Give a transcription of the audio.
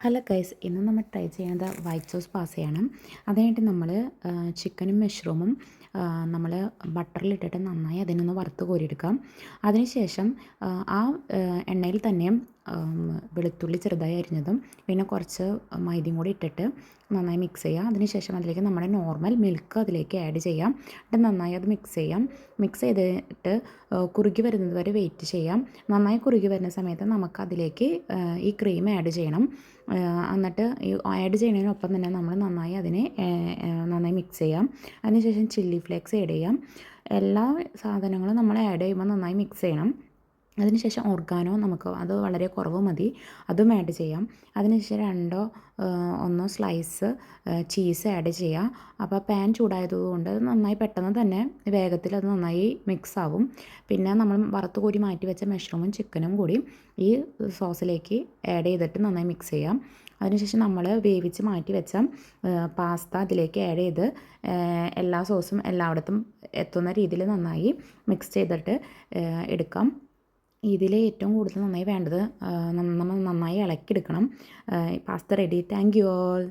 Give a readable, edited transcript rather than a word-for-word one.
Hello guys, ഇന്ന് നമ്മൾ try ചെയ്യുന്നത് വൈറ്റ് സോസ് പാസ്തയാണ്. അതിനായിട്ട് നമ്മൾ ചിക്കനും മഷ്റൂമും നമ്മൾ ബട്ടറിലിട്ടിട്ട് നന്നായി അതിനൊന്ന് വറുത്ത് കോരിയെടുക്കാം. അതിനുശേഷം ആ എണ്ണയിൽ തന്നെ വെളുത്തുള്ളി ചെറുതായി അരിഞ്ഞതും പിന്നെ കുറച്ച് മൈദയും കൂടി ഇട്ടിട്ട് നന്നായി മിക്സ് ചെയ്യാം. അതിനുശേഷം അതിലേക്ക് നമ്മുടെ നോർമൽ മിൽക്ക് അതിലേക്ക് ആഡ് ചെയ്യാം. എന്നിട്ട് നന്നായി അത് മിക്സ് ചെയ്യാം. മിക്സ് ചെയ്തിട്ട് കുറുകി വരുന്നത് വരെ വെയിറ്റ് ചെയ്യാം. നന്നായി കുറുകി വരുന്ന സമയത്ത് നമുക്ക് അതിലേക്ക് ഈ ക്രീം ആഡ് ചെയ്യണം. എന്നിട്ട് ഈ ആഡ് ചെയ്യുന്നതിനൊപ്പം തന്നെ നമ്മൾ നന്നായി അതിനെ നന്നായി മിക്സ് ചെയ്യാം. അതിനുശേഷം ചില്ലി ഫ്ലേക്സ് ആഡ് ചെയ്യാം. എല്ലാ സാധനങ്ങളും നമ്മൾ ആഡ് ചെയ്യുമ്പോൾ നന്നായി മിക്സ് ചെയ്യണം. അതിനുശേഷം ഓർഗാനോ നമുക്ക് അത് വളരെ കുറവ് മതി, അതും ആഡ് ചെയ്യാം. അതിനുശേഷം രണ്ടോ ഒന്നോ സ്ലൈസ് ചീസ് ആഡ് ചെയ്യാം. അപ്പോൾ പാൻ ചൂടായതുകൊണ്ട് നന്നായി പെട്ടെന്ന് തന്നെ വേഗത്തിൽ അത് നന്നായി മിക്സ് ആവും. പിന്നെ നമ്മൾ വറുത്ത് കോരി മാറ്റി വെച്ച മഷ്റൂമും ചിക്കനും കൂടി ഈ സോസിലേക്ക് ആഡ് ചെയ്തിട്ട് നന്നായി മിക്സ് ചെയ്യാം. അതിനുശേഷം നമ്മൾ വേവിച്ച് മാറ്റി വെച്ച പാസ്ത അതിലേക്ക് ആഡ് ചെയ്ത് എല്ലാ സോസും എല്ലായിടത്തും എത്തുന്ന രീതിയിൽ നന്നായി മിക്സ് ചെയ്തിട്ട് എടുക്കാം. ഇതിൽ ഏറ്റവും കൂടുതൽ നന്നായി വേണ്ടത് നമ്മൾ നന്നായി ഇളക്കിയെടുക്കണം. Pasta ready. Thank you all.